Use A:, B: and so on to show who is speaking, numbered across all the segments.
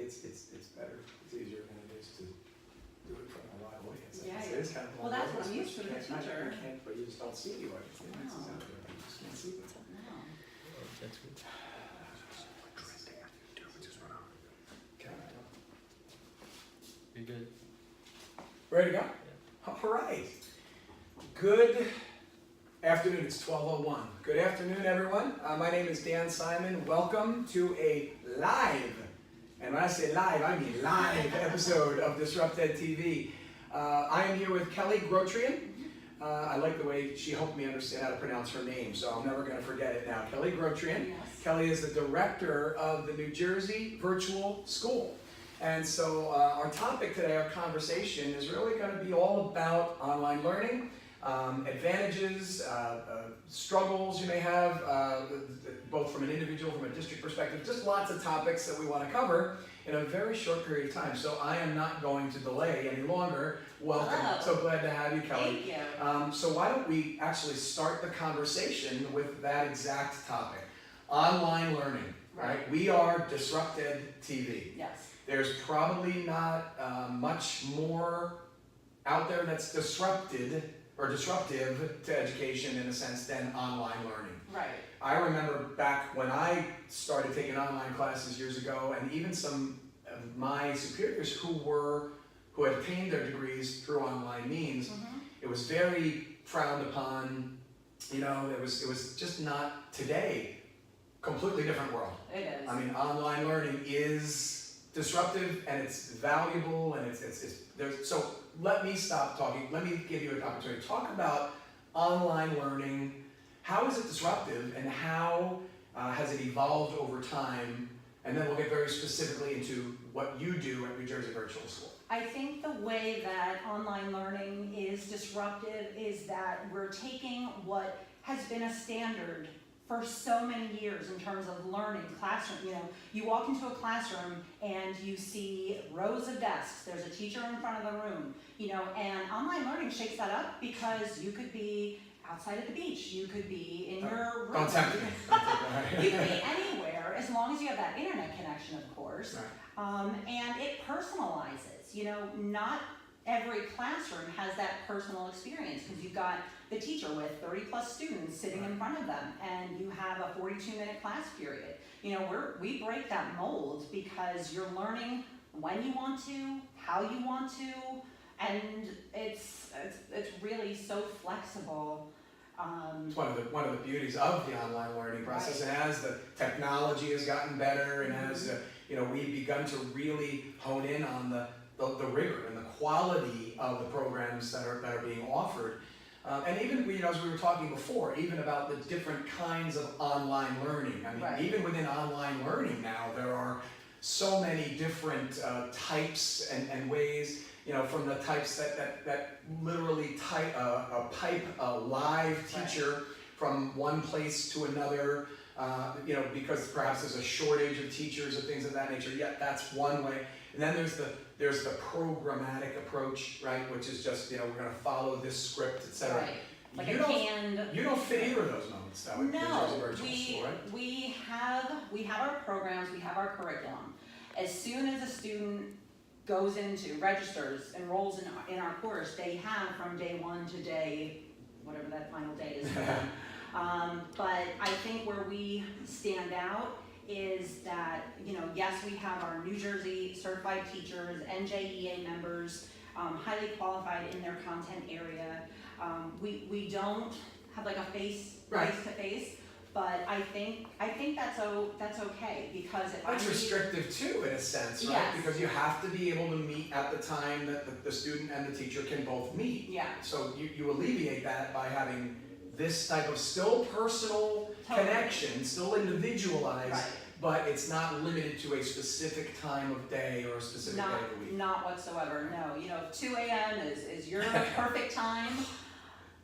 A: it's better, it's easier than it is to do it from a live audience.
B: Yeah,
A: It is kind of
B: well, that's what I'm used to as a teacher.
A: You can't, but you just don't see the audience. The audience is
B: No.
A: out there, but you just can't see them.
B: No.
C: That's good.
A: Okay.
C: You're good.
A: Ready to go? All right. Good afternoon. It's 12:01. Good afternoon, everyone. My name is Dan Simon. Welcome to a live, and when I say live, I mean live episode of DisruptED TV. I am here with Kelly Grotrian. I like the way she helped me understand how to pronounce her name, so I'm never going to forget it now. Kelly Grotrian.
B: Yes.
A: Kelly is the director of the New Jersey Virtual School. And so our topic today, our conversation, is really going to be all about online learning, advantages, struggles you may have, both from an individual, from a district perspective, just lots of topics that we want to cover in a very short period of time. So I am not going to delay any longer. Welcome.
B: Hello.
A: So glad to have you, Kelly.
B: Thank you.
A: So why don't we actually start the conversation with that exact topic, online learning, right? We are DisruptED TV.
B: Yes.
A: There's probably not much more out there that's disrupted or disruptive to education in a sense than online learning.
B: Right.
A: I remember back when I started taking online classes years ago, and even some of my superiors who had obtained their degrees through online means, it was very frowned upon. You know, it was just not today. Completely different world.
B: It is.
A: I mean, online learning is disruptive and it's valuable and it's there's, so let me stop talking. Let me give you an opportunity to talk about online learning. How is it disruptive and how has it evolved over time? And then we'll get very specifically into what you do at New Jersey Virtual School.
B: I think the way that online learning is disruptive is that we're taking what has been a standard for so many years in terms of learning, classroom. You know, you walk into a classroom and you see rows of desks. There's a teacher in front of the room, you know, and online learning shakes that up because you could be outside at the beach. You could be in your room.
A: Don't tempt me.
B: You could be anywhere as long as you have that internet connection, of course.
A: Right.
B: And it personalizes. You know, not every classroom has that personal experience because you've got the teacher with 30 plus students sitting in front of them and you have a 42-minute class period. You know, we break that mold because you're learning when you want to, how you want to, and it's really so flexible.
A: It's one of the beauties of the online learning process.
B: Right.
A: And as the technology has gotten better and as you know, we've begun to really hone in on the rigor and the quality of the programs that are being offered. And even, you know, as we were talking before, even about the different kinds of online learning. I mean,
B: Right.
A: even within online learning now, there are so many different types and ways, you know, from the types that literally pipe a live teacher from one place to another, you know, because perhaps there's a shortage of teachers and things of that nature. Yeah, that's one way. And then there's the programmatic approach, right, which is just, you know, we're going to follow this script, etc.
B: Right. Like
A: You don't fit either of those moments, though.
B: No, we have our programs, we have our curriculum. As soon as a student goes into, registers, enrolls in our course, they have from day one to day, whatever that final day is for them. But I think where we stand out is that, you know, yes, we have our New Jersey certified teachers, NJEA members, highly qualified in their content area. We don't have like a face-to-face, but I think that's okay because if
A: It's restrictive too, in a sense, right?
B: Yes.
A: Because you have to be able to meet at the time that the student and the teacher can both meet.
B: Yeah.
A: So you alleviate that by having this type of still personal
B: Totally.
A: connection, still individualized,
B: Right.
A: but it's not limited to a specific time of day or a specific day of the week.
B: Not whatsoever, no. You know, 2 a.m. is your perfect time.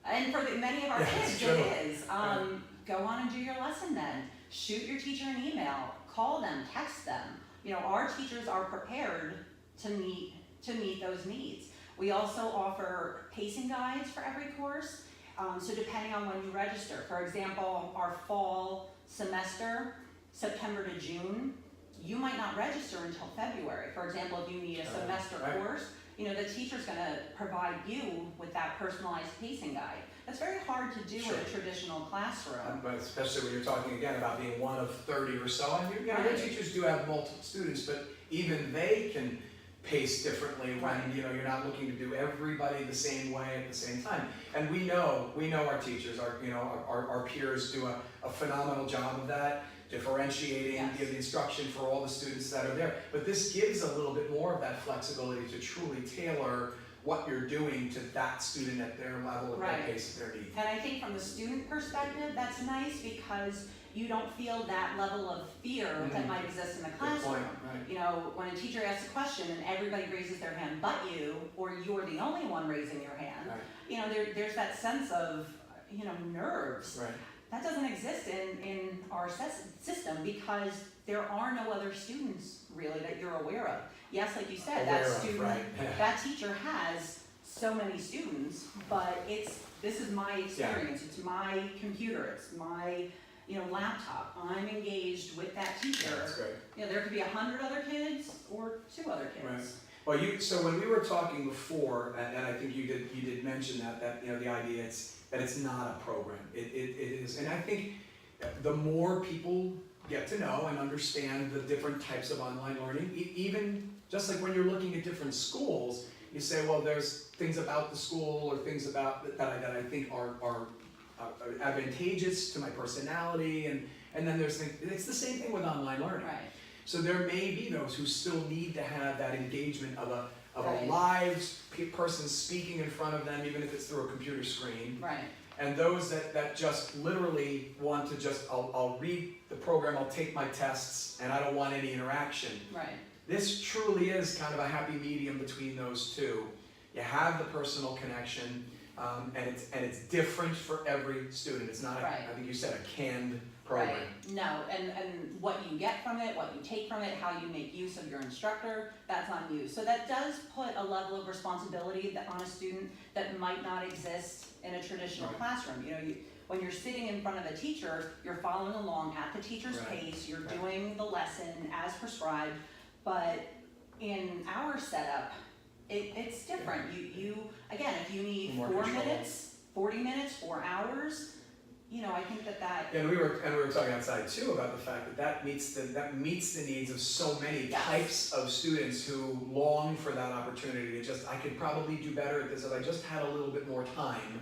B: And for many of our kids,
A: true.
B: it is. Go on and do your lesson then. Shoot your teacher an email, call them, text them. You know, our teachers are prepared to meet those needs. We also offer pacing guides for every course. So depending on when you register, for example, our fall semester, September to June, you might not register until February. For example, if you need a semester course, you know, the teacher's gonna provide you with that personalized pacing guide. That's very hard to do in a traditional classroom.
A: But especially when you're talking again about being one of 30 or so, and you know, your teachers do have multiple students, but even they can pace differently when you know you're not looking to do everybody the same way at the same time. And we know our teachers, our peers do a phenomenal job of that, differentiating the instruction for all the students that are there. But this gives a little bit more of that flexibility to truly tailor what you're doing to that student at their level, at their pace, at their need.
B: And I think from the student perspective, that's nice because you don't feel that level of fear that might exist in the classroom. You know, when a teacher asks a question and everybody raises their hand but you, or you're the only one raising your hand, you know, there's that sense of, you know, nerves. That doesn't exist in our system because there are no other students really that you're aware of. Yes, like you said, that teacher has so many students, but this is my experience, it's my computer, it's my, you know, laptop. I'm engaged with that teacher.
A: That's great.
B: You know, there could be 100 other kids or 2 other kids.
A: Well, so when we were talking before, and I think you did mention that you know the idea that it's not a program. It is, and I think the more people get to know and understand the different types of online learning, even just like when you're looking at different schools, you say, well, there's things about the school or things about that I think are advantageous to my personality, and then there's things, it's the same thing with online learning. So there may be those who still need to have that engagement of a live person speaking in front of them, even if it's through a computer screen. And those that just literally want to I'll read the program, I'll take my tests, and I don't want any interaction. This truly is kind of a happy medium between those two. You have the personal connection, and it's different for every student. It's not, I think you said, a canned program.
B: No, and what you get from it, what you take from it, how you make use of your instructor, that's on you. So that does put a level of responsibility on a student that might not exist in a traditional classroom. You know, when you're sitting in front of a teacher, you're following along at the teacher's pace, you're doing the lesson as prescribed, but in our setup, it's different. You again, if you need 4 minutes, 40 minutes, 4 hours, you know, I think that.
A: And we were talking outside too about the fact that meets the needs of so many types of students who long for that opportunity to I could probably do better at this if I just had a little bit more time.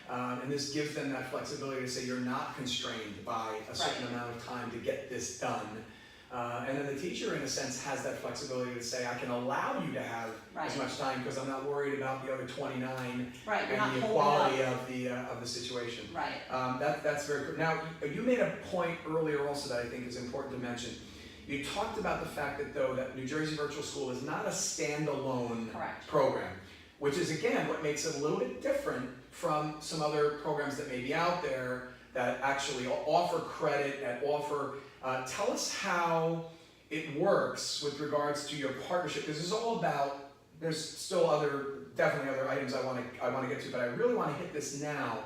A: And this gives them that flexibility to say you're not constrained by a certain amount of time to get this done. And then the teacher, in a sense, has that flexibility to say, I can allow you to have as much time because I'm not worried about the other 29 and the equality of the situation. That's very good. Now, you made a point earlier also that I think is important to mention. You talked about the fact that, though, that New Jersey Virtual School is not a standalone program, which is, again, what makes it a little bit different from some other programs that may be out there that actually offer credit, that offer. Tell us how it works with regards to your partnership, because it's all about. There's still definitely other items I want to get to, but I really want to hit this now.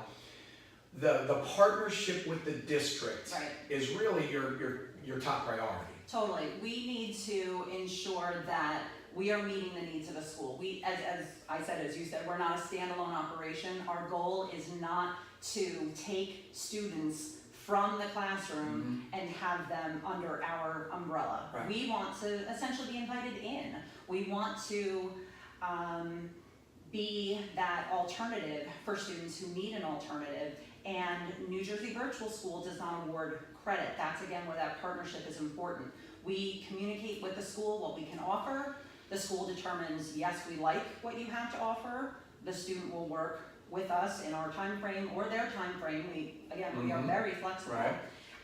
A: The partnership with the district is really your top priority.
B: Totally, we need to ensure that we are meeting the needs of the school. As I said, as you said, we're not a standalone operation. Our goal is not to take students from the classroom and have them under our umbrella. We want to essentially be invited in. We want to be that alternative for students who need an alternative, and New Jersey Virtual School does not award credit. That's again where that partnership is important. We communicate with the school what we can offer. The school determines, yes, we like what you have to offer. The student will work with us in our time frame or their time frame. We are very flexible.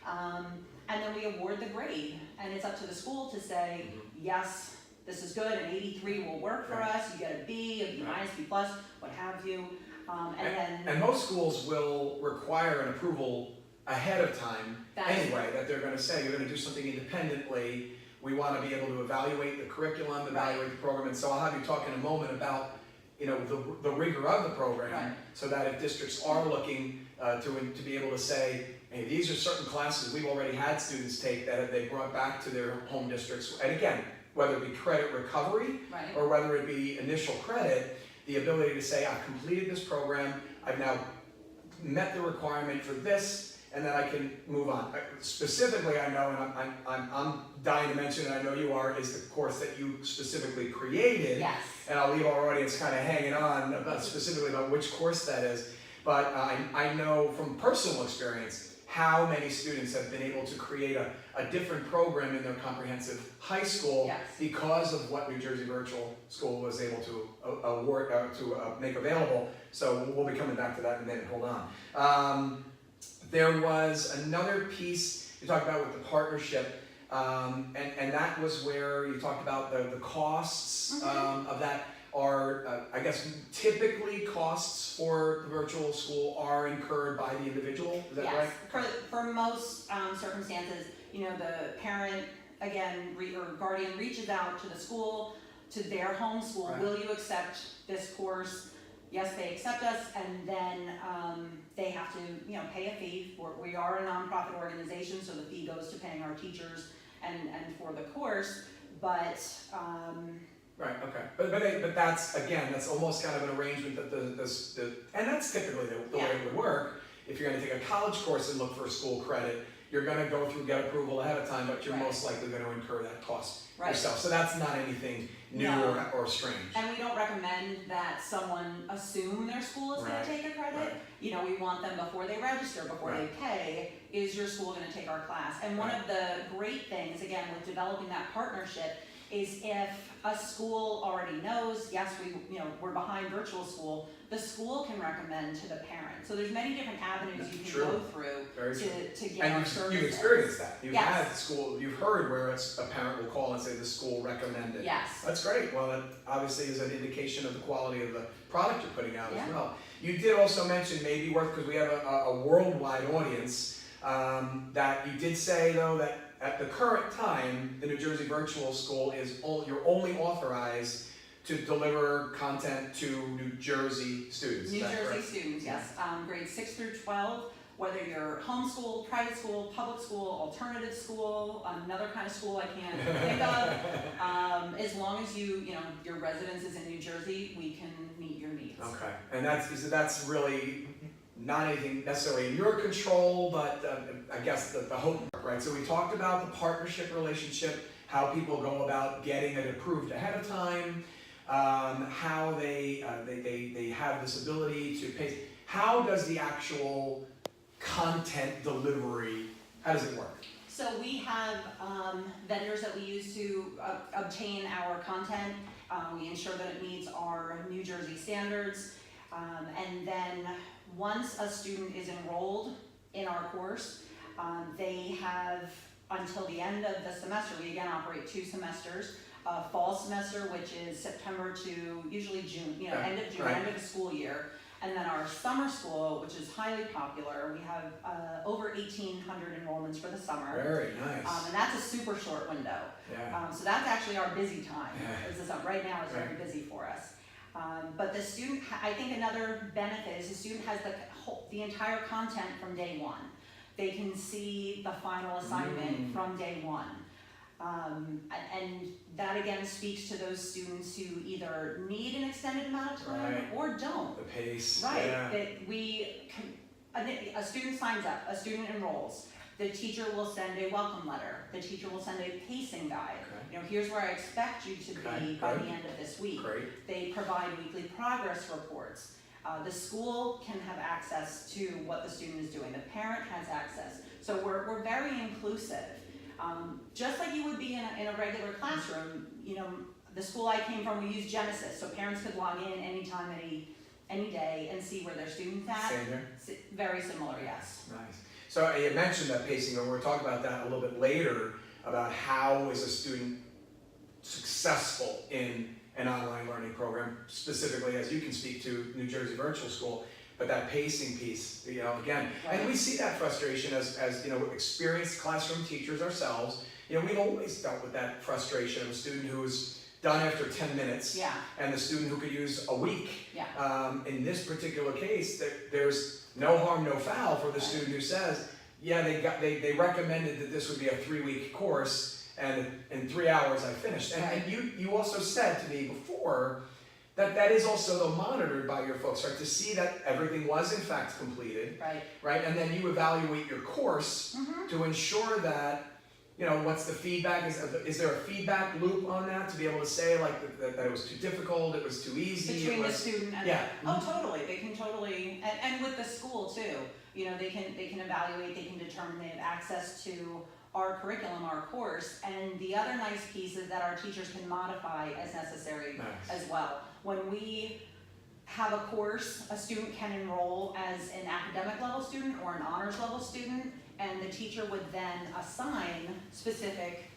B: And then we award the grade, and it's up to the school to say, yes, this is good, an 83 will work for us, you get a B, a B minus, B plus, what have you. And
A: most schools will require an approval ahead of time anyway, that they're going to say, you're going to do something independently. We want to be able to evaluate the curriculum, evaluate the program, and so I'll have you talk in a moment about the rigor of the program, so that if districts are looking to be able to say, hey, these are certain classes we've already had students take that they brought back to their home districts. And again, whether it be credit recovery
B: Right.
A: or whether it be initial credit, the ability to say, I've completed this program, I've now met the requirement for this, and then I can move on. Specifically, I know, and I'm dying to mention, and I know you are, is the course that you specifically created.
B: Yes.
A: And I'll leave our audience kind of hanging on about specifically about which course that is. But I know from personal experience how many students have been able to create a different program in their comprehensive high school
B: Yes.
A: because of what New Jersey Virtual School was able to make available. So we'll be coming back to that in a minute. Hold on. There was another piece you talked about with the partnership, and that was where you talked about the costs of that. Are, I guess, typically costs for the virtual school are incurred by the individual, is that right?
B: Yes, for most circumstances, you know, the parent, again, or guardian reaches out to the school, to their home school,
A: Right.
B: will you accept this course? Yes, they accept us, and then they have to, you know, pay a fee. We are a nonprofit organization, so the fee goes to paying our teachers and for the course, but
A: Right, okay. But that's, again, that's almost kind of an arrangement that and that's typically the way it would work. If you're gonna take a college course and look for school credit, you're gonna go through, get approval ahead of time, but you're
B: Right.
A: most likely gonna incur that cost
B: Right.
A: yourself. So that's not anything new
B: No.
A: or strange.
B: and we don't recommend that someone assume their school is gonna
A: Right,
B: take a credit.
A: right.
B: You know, we want them before they register, before
A: Right.
B: they pay, is your school gonna take our class? And one
A: Right.
B: of the great things, again, with developing that partnership is if a school already knows, yes, we're behind virtual school, the school can recommend to the parent. So there's many different avenues you can
A: True.
B: go through
A: Very true.
B: to get
A: And
B: our
A: you've
B: services.
A: experienced that. You've
B: Yes.
A: had school, you've heard where a parent will call and say the school recommended.
B: Yes.
A: That's great. Well, that obviously is an indication of the quality of the product you're putting out
B: Yeah.
A: as well. You did also mention, maybe worth, because we have a worldwide audience, that you did say though that at the current time, the New Jersey Virtual School you're only authorized to deliver content to New Jersey students.
B: New
A: Is that
B: Jersey
A: correct?
B: students, yes, grades 6 through 12, whether you're homeschool, private school, public school, alternative school, another kind of school I can't think of, as long as your residence is in New Jersey, we can meet your needs.
A: Okay, and that's really not anything necessarily in your control, but I guess the hope, right? So we talked about the partnership relationship, how people go about getting it approved ahead of time, how they have this ability to pay. How does the actual content delivery, how does it work?
B: So we have vendors that we use to obtain our content. We ensure that it meets our New Jersey standards. And then once a student is enrolled in our course, they have until the end of the semester. We again operate 2 semesters. Fall semester, which is September to usually June, end of June,
A: Right.
B: end of the school year. And then our summer school, which is highly popular, we have over 1,800 enrollments for the summer.
A: Very nice.
B: And that's a super short window.
A: Yeah.
B: So that's actually our busy time.
A: Yeah.
B: Right now it's very
A: Right.
B: busy for us. But the student, I think another benefit is the student has the entire content from day one. They can see the final assignment from day one. And that again speaks to those students who either need an extended amount of time
A: Right.
B: or don't.
A: The pace.
B: Right,
A: Yeah.
B: a student signs up, a student enrolls, the teacher will send a welcome letter, the teacher will send a pacing guide.
A: Okay.
B: Here's where I expect you to
A: Okay,
B: be by
A: good.
B: the end of this week.
A: Great.
B: They provide weekly progress reports. The school can have access to what the student is doing, the parent has access. So we're very inclusive. Just like you would be in a regular classroom, the school I came from, we used Genesis, so parents could log in anytime, any day and see where their student's at.
A: Same here.
B: Very similar, yes.
A: Nice. So you mentioned that pacing, and we're talking about that a little bit later, about how is a student successful in an online learning program, specifically as you can speak to New Jersey Virtual School, but that pacing piece, again, and we see that frustration as experienced classroom teachers ourselves. We've always dealt with that frustration of a student who's done after 10 minutes,
B: Yeah.
A: and the student who could use a week.
B: Yeah.
A: In this particular case, there's no harm, no foul for the student who says, yeah, they recommended that this would be a 3-week course, and in 3 hours I finished. And you also said to me before that is also though monitored by your folks, right? To see that everything was in fact completed, right? And then you evaluate your course to ensure that, you know, what's the feedback? Is there a feedback loop on that to be able to say like that it was too difficult, it was too easy?
B: Between the student and
A: yeah.
B: Oh, totally. They can totally, and with the school too. You know, they can evaluate, they can determine they have access to our curriculum, our course, and the other nice piece is that our teachers can modify as necessary as well. When we have a course, a student can enroll as an academic level student or an honors level student, and the teacher would then assign specific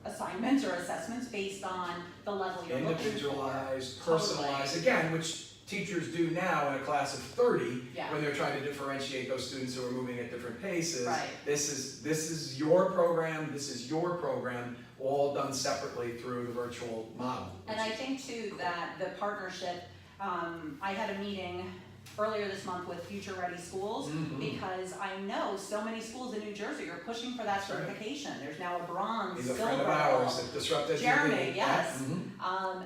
B: assignments or assessments based on the level you're looking for.
A: Individualized, personalized, again, which teachers do now in a class of 30 when they're trying to differentiate those students who are moving at different paces. This is your program, this is your program, all done separately through the virtual model.
B: And I think too that the partnership, I had a meeting earlier this month with Future Ready Schools because I know so many schools in New Jersey are pushing for that certification. There's now a bronze,
A: He's a
B: silver,
A: friend of ours at DisruptED.
B: Jeremy, yes.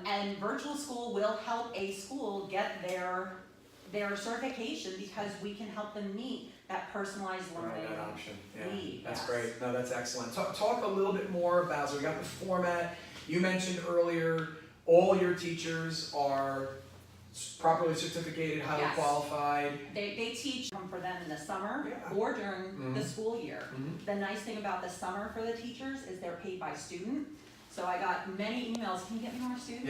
B: And virtual school will help a school get their certification because we can help them meet that personalized learning
A: that option.
B: need.
A: That's great. No, that's excellent. Talk a little bit more about, so we got the format. You mentioned earlier, all your teachers are properly certificated, highly qualified.
B: They teach for them in the summer or during the school year. The nice thing about the summer for the teachers is they're paid by student. So I got many emails, can you get me more students?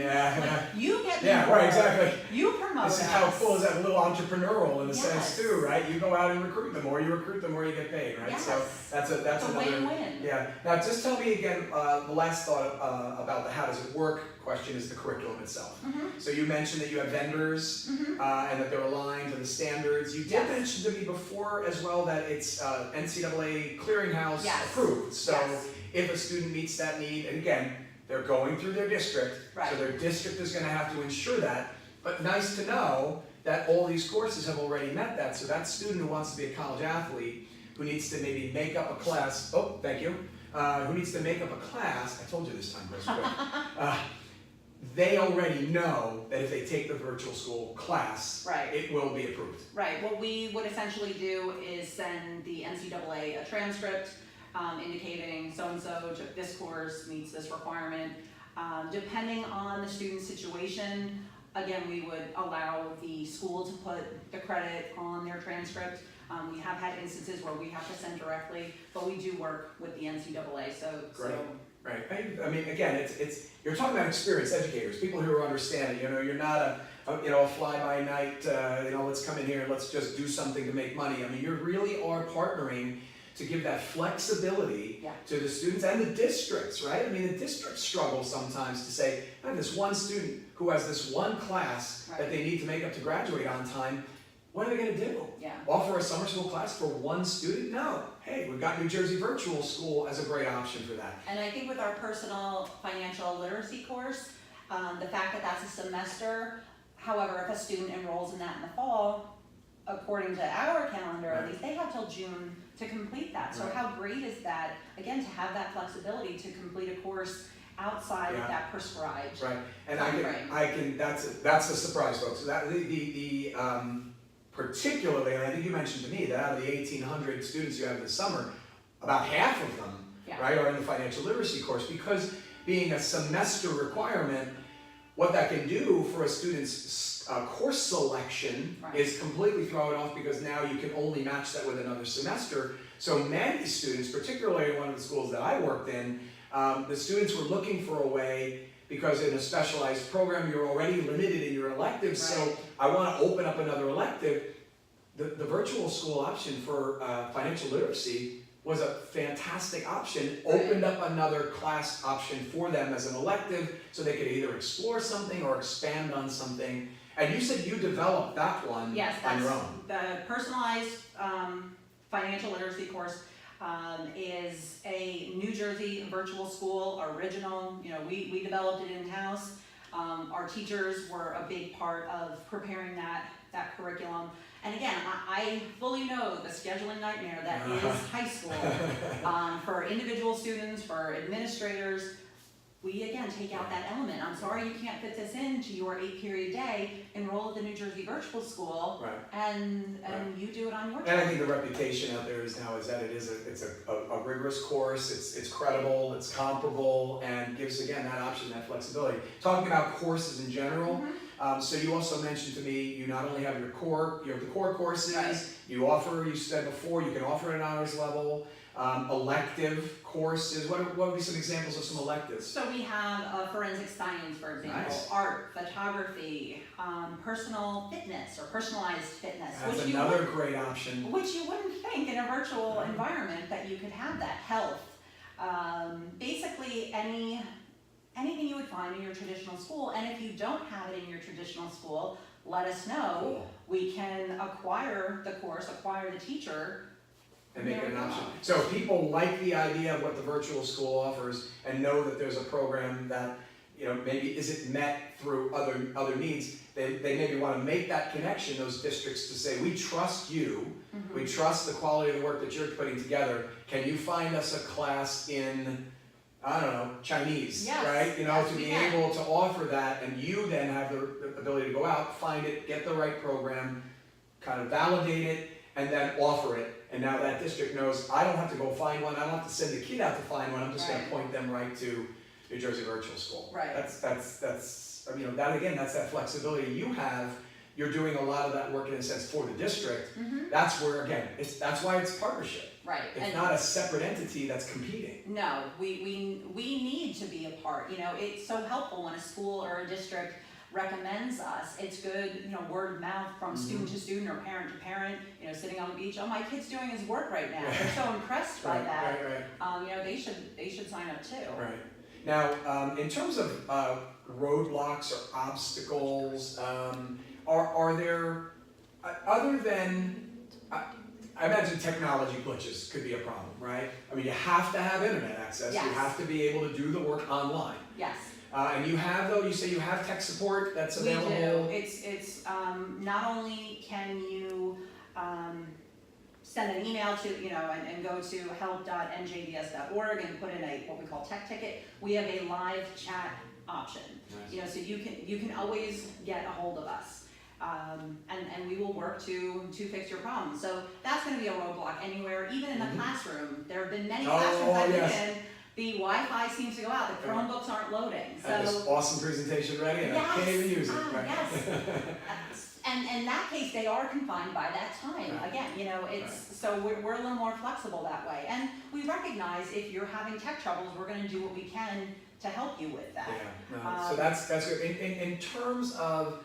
B: You get me more.
A: Right, exactly.
B: You promote us.
A: This is how cool is that, a little entrepreneurial in a sense too, right? You go out and recruit, the more you recruit, the more you get paid, right? So that's another
B: win-win.
A: Yeah. Now just tell me again, the last thought about the how does it work question is the curriculum itself. So you mentioned that you have vendors and that they're aligned to the standards. You did mention to me before as well that it's NCAA clearinghouse approved. So if a student meets that need, and again, they're going through their district, so their district is going to have to ensure that. But nice to know that all these courses have already met that. So that student who wants to be a college athlete, who needs to maybe make up a class, who needs to make up a class, I told you this time, Chris, they already know that if they take the virtual school class, it will be approved.
B: What we would essentially do is send the NCAA a transcript indicating so-and-so took this course, meets this requirement. Depending on the student's situation, again, we would allow the school to put the credit on their transcript. We have had instances where we have to send directly, but we do work with the NCAA.
A: Right. I mean, again, it's you're talking about experienced educators, people who are understanding. You know, you're not a fly-by-night. Let's come in here and let's just do something to make money. I mean, you really are partnering to give that flexibility to the students and the districts, right? I mean, the districts struggle sometimes to say, I have this one student who has this one class that they need to make up to graduate on time. What are they going to do? Offer a summer school class for one student? No. Hey, we've got New Jersey Virtual School as a great option for that.
B: And I think with our personal financial literacy course, the fact that that's a semester, however, if a student enrolls in that in the fall, according to our calendar, at least they have till June to complete that. So how great is that, again, to have that flexibility to complete a course outside of that prescribed
A: and I can that's the surprise, folks. So that the particularly, and I think you mentioned to me that out of the 1,800 students you have this summer, about half of them, are in the financial literacy course, because being a semester requirement, what that can do for a student's course selection is completely throw it off, because now you can only match that with another semester. So many students, particularly in one of the schools that I worked in, the students were looking for a way, because in a specialized program you're already limited in your electives, so I want to open up another elective. The virtual school option for financial literacy was a fantastic option, opened up another class option for them as an elective, so they could either explore something or expand on something. And you said you developed that one on your own.
B: The personalized financial literacy course is a New Jersey virtual school original. You know, we developed it in-house. Our teachers were a big part of preparing that that curriculum. And again, I fully know the scheduling nightmare that is high school. For individual students, for administrators, we again take out that element. I'm sorry you can't fit this into your 8-period day, enroll at the New Jersey Virtual School,
A: Right.
B: and you do it on your
A: And
B: time.
A: I think the reputation out there is now is that it's a rigorous course, it's credible, it's comparable, and gives again that option, that flexibility. Talking about courses in general, so you also mentioned to me, you not only have your core, you have the core courses,
B: Right.
A: you offer, you said before, you can offer at an honors level, elective courses. What would be some examples of some electives?
B: So we have forensic science, for example,
A: Nice.
B: art, photography, personal fitness or personalized fitness.
A: That's another great option.
B: Which you wouldn't think in a virtual environment that you could have that. Health, basically anything you would find in your traditional school. And if you don't have it in your traditional school, let us know.
A: Cool.
B: We can acquire the course, acquire the teacher,
A: And make it an option. So if people like the idea of what the virtual school offers and know that there's a program that, you know, maybe isn't met through other needs, they maybe want to make that connection, those districts, to say, we trust you, we trust the quality of the work that you're putting together, can you find us a class in, I don't know, Chinese,
B: Yes,
A: right? You know,
B: yes,
A: to
B: we
A: be
B: can.
A: able to offer that, and you then have the ability to go out, find it, get the right program, kind of validate it, and then offer it. And now that district knows, I don't have to go find one, I don't have to send the kid out to find one, I'm just gonna
B: Right.
A: point them right to New Jersey Virtual School.
B: Right.
A: That's, I mean, that again, that's that flexibility you have. You're doing a lot of that work in a sense for the district. That's where, again, that's why it's partnership.
B: right.
A: It's
B: And
A: not a separate entity that's competing.
B: no, we need to be a part. You know, it's so helpful when a school or a district recommends us. It's good, you know, word of mouth from student to student or parent to parent, you know, sitting on the beach, oh, my kid's doing his work right now. They're so impressed by that.
A: Right.
B: You know, they should sign up too.
A: Right. Now, in terms of roadblocks or obstacles, are there, other than, I imagine technology glitches could be a problem, right? I mean, you have to have internet access.
B: Yes.
A: You have to be able to do the work online.
B: Yes.
A: And you have, though, you say you have tech support that's available?
B: We do. It's not only can you send an email to, you know, and go to help.njds.org and put in what we call tech ticket, we have a live chat option.
A: Nice.
B: You know, so you can always get a hold of us. And we will work to fix your problem. So that's gonna be a roadblock anywhere, even in the classroom. There have been many classrooms I've been in, the Wi-Fi seems to go out, the Chromebooks aren't loading,
A: I have this
B: so.
A: awesome presentation ready and I can't even use it, right?
B: Yes. And in that case, they are confined by that time.
A: Right.
B: Again, you know, so we're a little more flexible that way. And we recognize if you're having tech troubles, we're gonna do what we can to help you with that.
A: Yeah, no, so that's good. In terms of,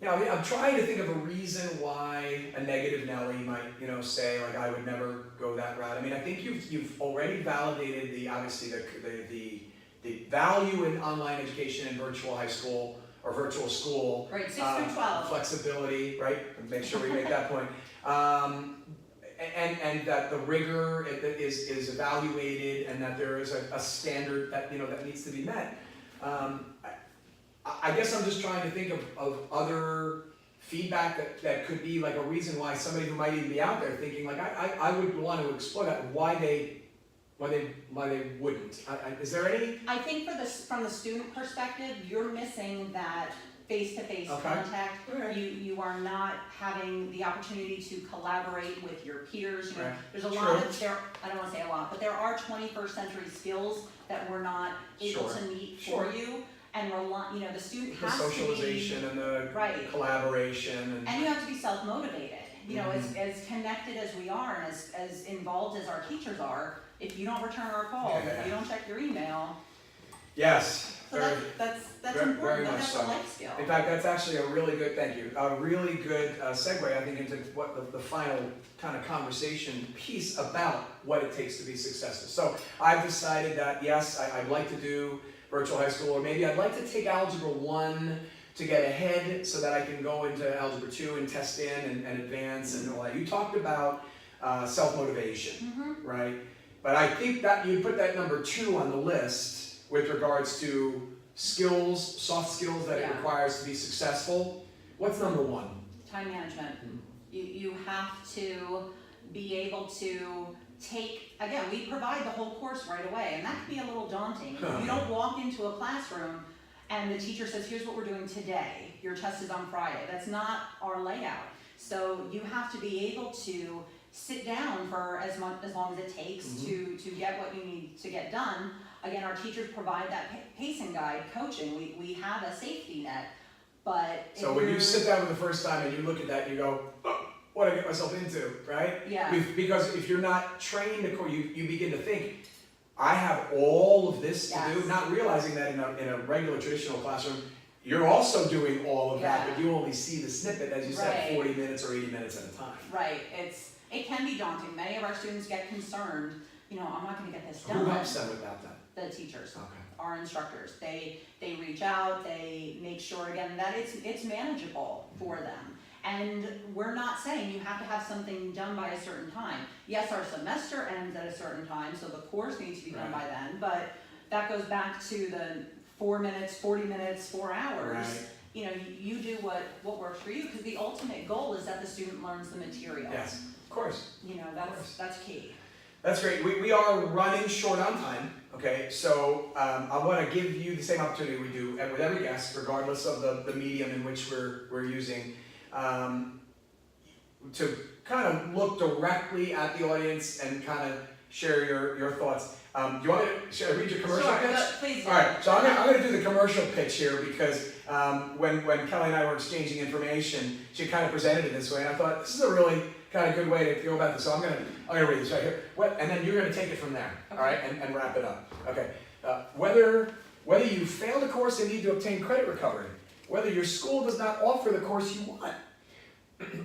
A: you know, I'm trying to think of a reason why a negative Nelly might, you know, say like I would never go that route. I mean, I think you've already validated obviously the value in online education in virtual high school or virtual school.
B: Right, 6 through 12.
A: Flexibility, right? Make sure we make that point. And that the rigor is evaluated and that there is a standard that, you know, that needs to be met. I guess I'm just trying to think of other feedback that could be like a reason why somebody who might even be out there thinking like I would want to explore that, why they wouldn't. Is there any?
B: I think from the student perspective, you're missing that face-to-face contact.
A: Right.
B: You are not having the opportunity to collaborate with your peers. You know,
A: Right.
B: there's a lot of I don't want to say a lot, but there are 21st century skills that we're not able to meet for you. And you know, the student has
A: the
B: to be
A: socialization and the
B: collaboration and you have to be self-motivated. You know, as connected as we are and as involved as our teachers are, if you don't return our calls, if you don't check your email.
A: Yes.
B: So that's
A: very
B: important.
A: much
B: That's
A: so.
B: a life skill.
A: In fact, that's actually a really good, thank you, a really good segue, I think, into what the final kind of conversation piece about what it takes to be successful. So I've decided that, yes, I'd like to do virtual high school, or maybe I'd like to take Algebra 1 to get ahead so that I can go into Algebra 2 and test in and advance and all that. You talked about self-motivation, right? But I think that you put that number 2 on the list with regards to skills, soft skills that it requires to be successful. What's number 1?
B: Time management. You have to be able to take, again, we provide the whole course right away, and that can be a little daunting. You don't walk into a classroom and the teacher says, here's what we're doing today. Your test is on Friday. That's not our layout. So you have to be able to sit down for as long as it takes to get what you need to get done. Again, our teachers provide that pacing guide, coaching. We have a safety net, but
A: so when you sit down for the first time and you look at that, you go, oh, what did I get myself into, right?
B: Yeah.
A: Because if you're not trained, you begin to think, I have all of this to do, not realizing that in a regular traditional classroom, you're also doing all of that, but you only see the snippet, as you said, 40 minutes or 80 minutes at a time.
B: Right. It can be daunting. Many of our students get concerned, I'm not going to get this done.
A: Who helps them about that?
B: The teachers,
A: okay.
B: Our instructors. They reach out, they make sure, again, that it's manageable for them. And we're not saying you have to have something done by a certain time. Yes, our semester ends at a certain time, so the course needs to be done by then, but that goes back to the 4 minutes, 40 minutes, 4 hours.
A: Right.
B: You do what works for you, because the ultimate goal is that the student learns the material.
A: Yes, of course.
B: That's key.
A: That's great. We are running short on time, okay? So I want to give you the same opportunity we do with every guest, regardless of the medium in which we're using, to kind of look directly at the audience and kind of share your thoughts. Do you want me to should I read your commercial pitch?
B: Please do.
A: All right, so I'm going to do the commercial pitch here because when Kelly and I were exchanging information, she kind of presented it this way, and I thought this is a really kind of good way to go about this. So I'm going to read this right here, and then you're going to take it from there, all right, and wrap it up. Okay. Whether you failed a course and need to obtain credit recovery, whether your school does not offer the course you want.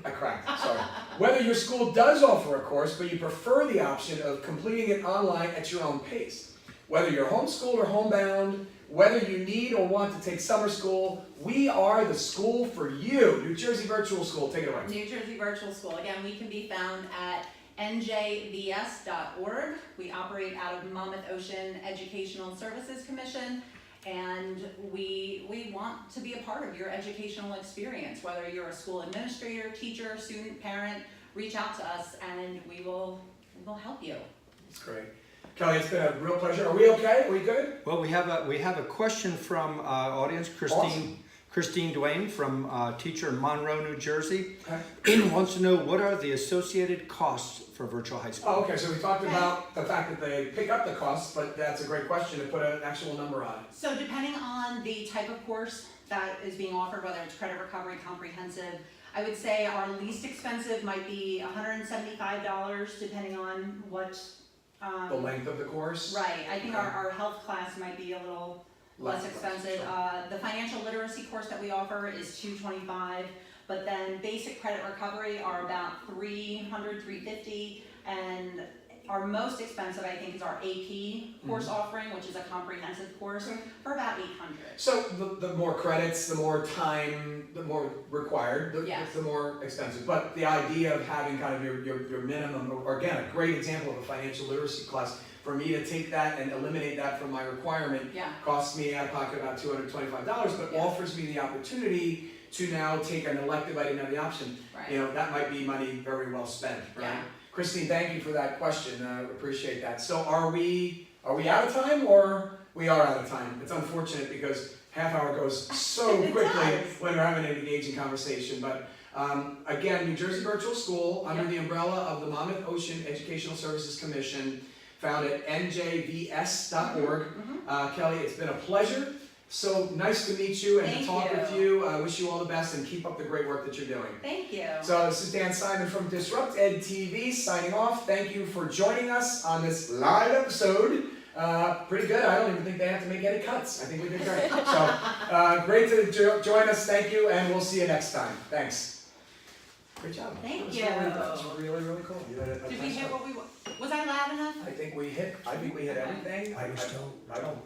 A: I cracked, sorry. Whether your school does offer a course, but you prefer the option of completing it online at your own pace. Whether you're homeschooled or homebound, whether you need or want to take summer school, we are the school for you. New Jersey Virtual School, take it away.
B: New Jersey Virtual School, again, we can be found at njvs.org. We operate out of Monmouth Ocean Educational Services Commission. And we want to be a part of your educational experience, whether you're a school administrator, teacher, student, parent, reach out to us and we will help you.
A: That's great. Kelly, it's been a real pleasure. Are we okay? Are we good?
C: Well, we have a question from audience, Christine Duane from teacher in Monroe, New Jersey. Okay. Wants to know what are the associated costs for virtual high school.
A: Oh, okay, so we talked about the fact that they pick up the costs, but that's a great question to put an actual number on it.
B: So depending on the type of course that is being offered, whether it's credit recovery, comprehensive, I would say our least expensive might be $175 depending on what...
A: the length of the course?
B: Right, I think our health class might be a little less expensive.
A: Sure.
B: The financial literacy course that we offer is $225, but then basic credit recovery are about $300, $350, and our most expensive, I think, is our AP course offering, which is a comprehensive course, for about $800.
A: So the more credits, the more time, the more required, the more expensive. But the idea of having kind of your minimum, or again, a great example of a financial literacy class, for me to take that and eliminate that from my requirement costs me out of pocket about $225, but offers me the opportunity to now take an elective. I didn't have the option.
B: Right.
A: That might be money very well spent, right?
B: Yeah.
A: Christine, thank you for that question. Appreciate that. So are we out of time, or we are out of time? It's unfortunate because half hour goes so quickly when we're having an engaging conversation. But again, New Jersey Virtual School under the umbrella of the Monmouth Ocean Educational Services Commission, found at njvs.org. Kelly, it's been a pleasure. So nice to meet you and to talk with you. I wish you all the best and keep up the great work that you're doing.
B: Thank you.
A: So this is Dan Simon from DisruptED TV signing off. Thank you for joining us on this live episode. Pretty good. I don't even think they have to make any cuts. I think we did great. So great to join us. Thank you, and we'll see you next time. Thanks. Great job.
B: Thank you.
A: That was really, really cool.
B: Did we hit what we... Was I loud enough?
A: I think we hit everything.
C: I was still...
A: I don't...